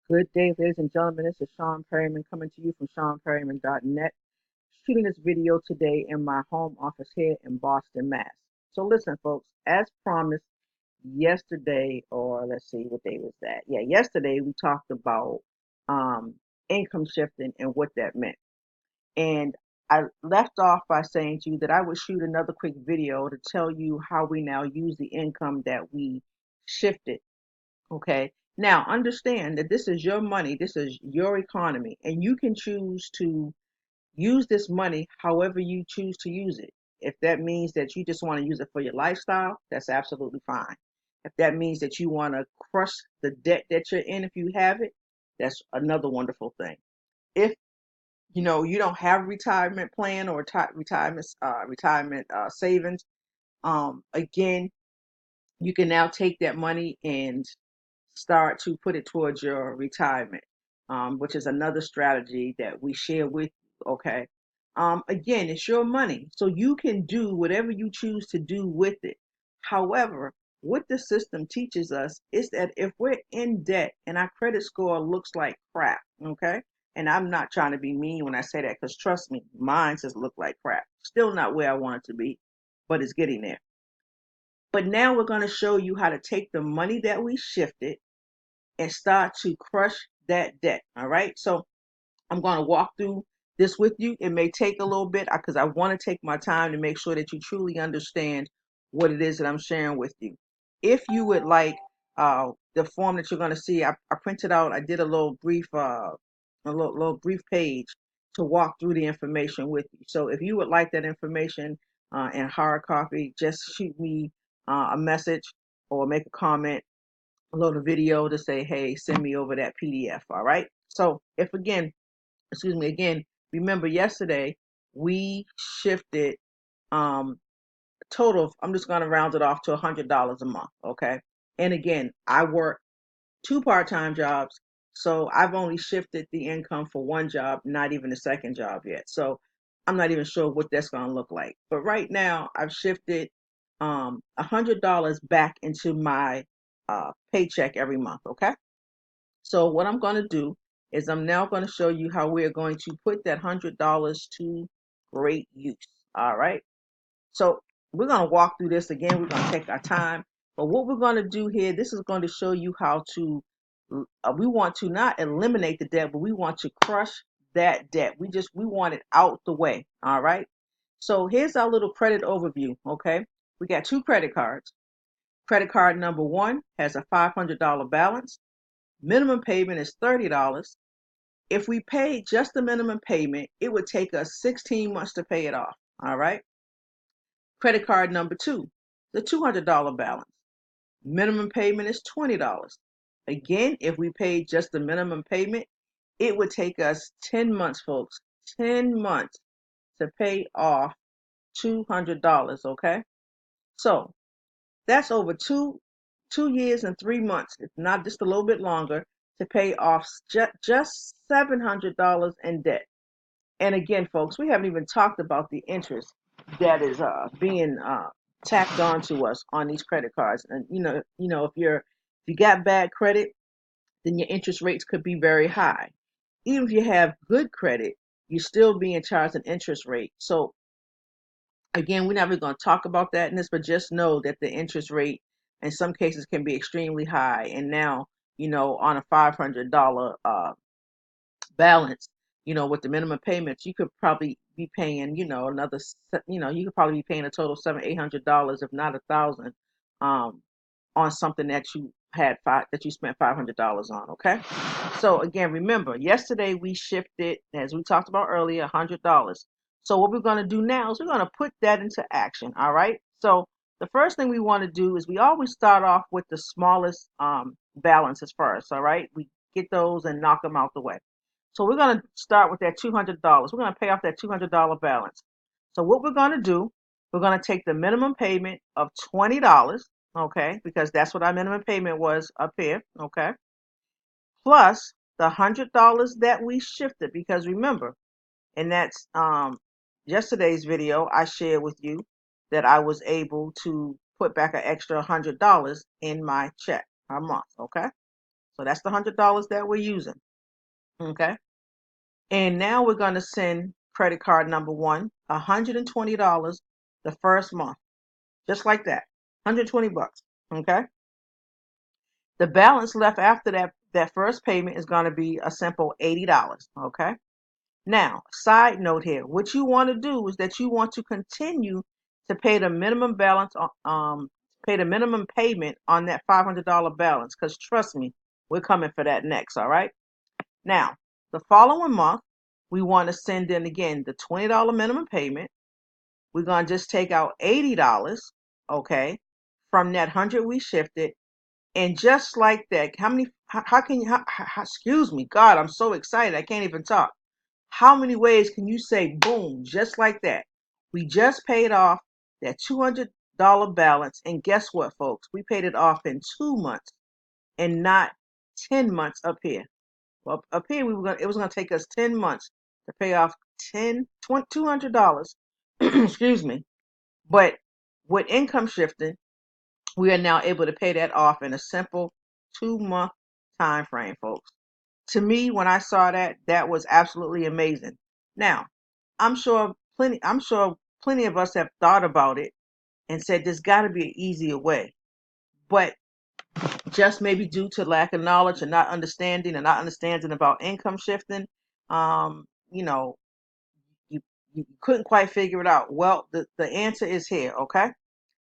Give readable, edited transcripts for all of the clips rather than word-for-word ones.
Good day, ladies and gentlemen. This is Sean Perryman coming to you from SeanPerryman.net. Shooting this video today in my home office here in Boston, Mass. So listen, folks, as promised yesterday, or let's see, what day was that? Yeah, yesterday we talked about um, income shifting and what that meant. And I left off by saying to you that I would shoot another quick video to tell you how we now use the income that we shifted. Okay. Now understand that this is your money, this is your economy, and you can choose to use this money however you choose to use it. If that means that you just want to use it for your lifestyle, that's absolutely fine. If that means that you want to crush the debt that you're in if you have it, that's another wonderful thing. If you don't have a retirement plan or retirement savings, again, you can now take that money and start to put it towards your retirement, which is another strategy that we share with you. Okay. Again, it's your money, so you can do whatever you choose to do with it. However, what the system teaches us is that if we're in debt and our credit score looks like crap, okay, and I'm not trying to be mean when I say that, because trust me, mine just look like crap. Still not where I want it to be, but it's getting there. But now we're going to show you how to take the money that we shifted and start to crush that debt. All right. So I'm going to walk through this with you. It may take a little bit because I want to take my time to make sure that you truly understand what it is that I'm sharing with you. If you would like the form that you're going to see, I printed out. I did a little brief, little brief page to walk through the information with you. So if you would like that information in hard copy, just shoot me a message or make a comment, load a video to say, hey, send me over that PDF. All right. So if again, remember yesterday we shifted total of, I'm just going to round it off to $100 a month. Okay. And again, I work two part-time jobs. So I've only shifted the income for one job, not even the second job yet. So I'm not even sure what that's going to look like. But right now I've shifted $100 back into my paycheck every month. Okay. So what I'm going to do is I'm now going to show you how we're going to put that $100 to great use. All right. So we're going to walk through this again. We're going to take our time. But what we're going to do here, this is going to show you how to, we want to not eliminate the debt, but we want to crush that debt. We want it out the way. All right. So here's our little credit overview. Okay. We got two credit cards. Credit card number one has a $500 balance. Minimum payment is $30. If we paid just the minimum payment, it would take us 16 months to pay it off. All right. Credit card number two, the $200 balance. Minimum payment is $20. Again, if we paid just the minimum payment, it would take us 10 months, folks, 10 months to pay off $200. Okay. So that's over two years and 3 months, if not just a little bit longer, to pay off just $700 in debt. And again, folks, we haven't even talked about the interest that is being tacked on to us on these credit cards. And if you got bad credit, then your interest rates could be very high. Even if you have good credit, you're still being charged an interest rate. So again, we're not really going to talk about that in this, but just know that the interest rate in some cases can be extremely high. And now, on a $500 balance, with the minimum payments, you could probably be paying, you could probably be paying a total of $700, $800, if not 1,000, on something that you spent $500 on. Okay. So again, remember, yesterday we shifted, as we talked about earlier, $100. So what we're going to do now is we're going to put that into action. All right. So the first thing we want to do is we always start off with the smallest balances first. All right. We get those and knock them out the way. So we're going to start with that $200. We're going to pay off that $200 balance. So what we're going to do, we're going to take the minimum payment of $20, okay, because that's what our minimum payment was up here, okay, plus the $100 that we shifted. Because remember, and that's yesterday's video, I shared with you that I was able to put back an extra $100 in my check a month, okay. So that's the $100 that we're using. Okay. And now we're going to send credit card number one $120 the first month. Just like that. 120 bucks. Okay. The balance left after that first payment is going to be a simple $80. Okay. Now, side note here, what you want to do is that you want to continue to pay the minimum balance, pay the minimum payment on that $500 balance, because trust me, we're coming for that next, all right? Now, the following month, we want to send in again the $20 minimum payment. We're going to just take out $80, okay, from that 100 we shifted. And just like that, how can you, excuse me, God, I'm so excited, I can't even talk. How many ways can you say boom, just like that? We just paid off that $200 balance, and guess what, folks? We paid it off in 2 months and not 10 months up here. Well, up here it was gonna take us 10 months to pay off $200. Excuse me. But with income shifting, we are now able to pay that off in a simple 2 month time frame, folks. To me, when I saw that, that was absolutely amazing. Now, I'm sure plenty of us have thought about it and said there's got to be an easier way. But just maybe due to lack of knowledge and not understanding about income shifting, you know, you, you couldn't quite figure it out. Well, the answer is here, okay?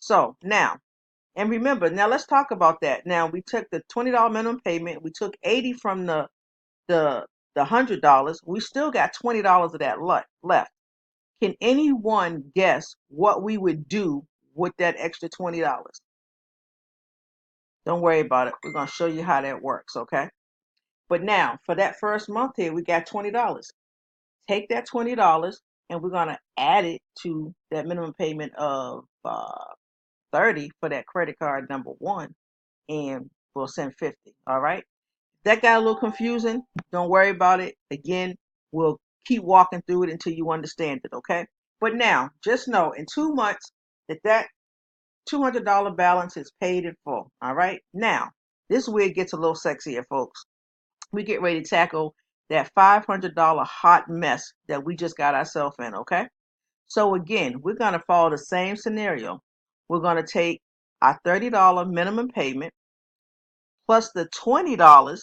So now, and remember, now let's talk about that. Now we took the $20 minimum payment, we took 80 from the $100, we still got $20 of that left. Can anyone guess what we would do with that extra $20? Don't worry about it. We're gonna show you how that works, okay? But now for that first month here, we got $20. Take that $20 and we're gonna add it to that minimum payment of 30 for that credit card number one, and we'll send 50. All right. That got a little confusing. Don't worry about it. Again, we'll keep walking through it until you understand it, okay? But now, just know in 2 months that $200 balance is paid in full, all right? Now, this is where it gets a little sexier, folks. We get ready to tackle that $500 hot mess that we just got ourselves in, okay? So again, we're going to follow the same scenario. We're going to take our $30 minimum payment plus the $20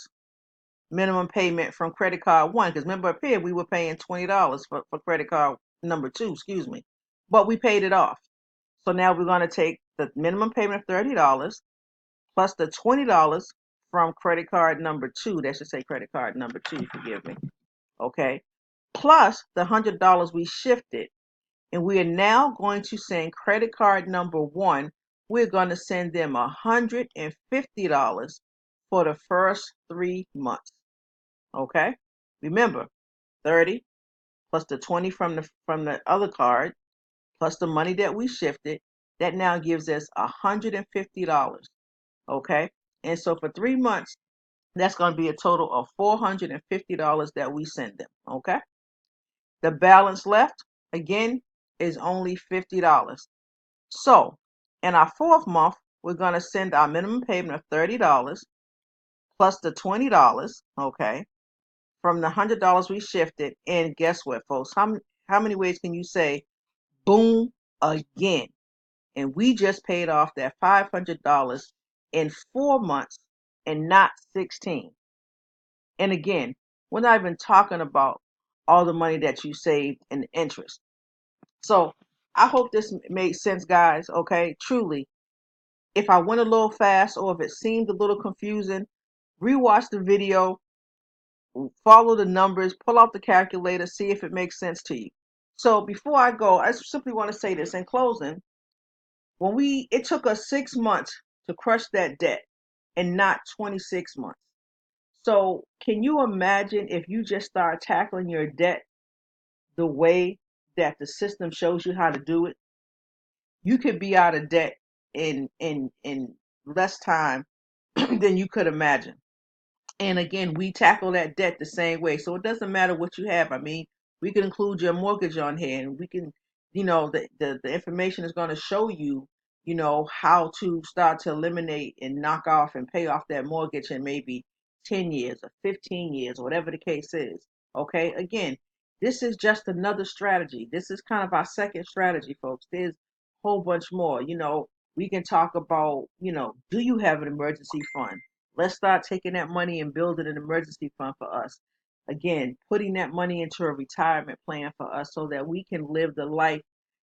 minimum payment from credit card one, because remember up here we were paying $20 for credit card number two, excuse me, but we paid it off. So now we're going to take the minimum payment of $30 plus the $20 from credit card number two, that should say credit card number two, forgive me, okay, plus the $100 we shifted. And we are now going to send credit card number one, we're going to send them $150 for the first 3 months. Okay, remember 30 plus the 20 from the other card plus the money that we shifted, that now gives us $150. Okay, and so for 3 months, that's going to be a total of $450 that we send them. Okay, the balance left again is only $50. So in our fourth month, we're going to send our minimum payment of $30 plus the $20. Okay, from the $100 we shifted. And guess what, folks? How many ways can you say boom again? And we just paid off that $500 in 4 months and not 16. And again, we're not even talking about all the money that you saved in interest. So I hope this made sense, guys. Okay, truly. If I went a little fast or if it seemed a little confusing, rewatch the video, follow the numbers, pull out the calculator, see if it makes sense to you. So before I go, I simply want to say this in closing. It took us 6 months to crush that debt and not 26 months. So can you imagine if you just start tackling your debt the way that the system shows you how to do it? You could be out of debt in less time than you could imagine. And again, we tackle that debt the same way. So it doesn't matter what you have. I mean, we can include your mortgage on here, and we can, the information is going to show you, how to start to eliminate and knock off and pay off that mortgage and maybe 10 years or 15 years or whatever the case is. Okay, again, this is just another strategy. This is kind of our second strategy, folks. There's a whole bunch more. We can talk about, do you have an emergency fund? Let's start taking that money and building an emergency fund for us. Again, putting that money into a retirement plan for us so that we can live the life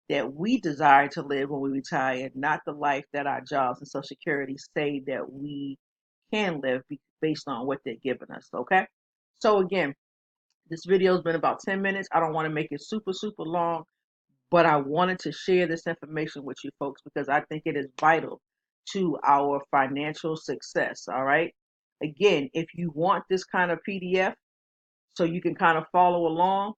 that we desire to live when we retire, not the life that our jobs and Social Security say that we can live based on what they're giving us. Okay. So again, this video has been about 10 minutes. I don't want to make it super, super long, but I wanted to share this information with you folks because I think it is vital to our financial success. All right. Again, if you want this kind of PDF, so you can kind of follow along,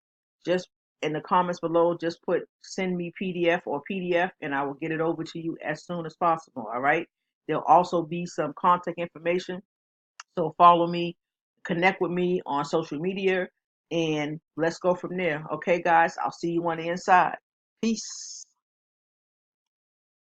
just in the comments below, just put send me PDF or PDF and I will get it over to you as soon as possible. All right. There'll also be some contact information. So follow me, connect with me on social media, and let's go from there. Okay, guys, I'll see you on the inside. Peace.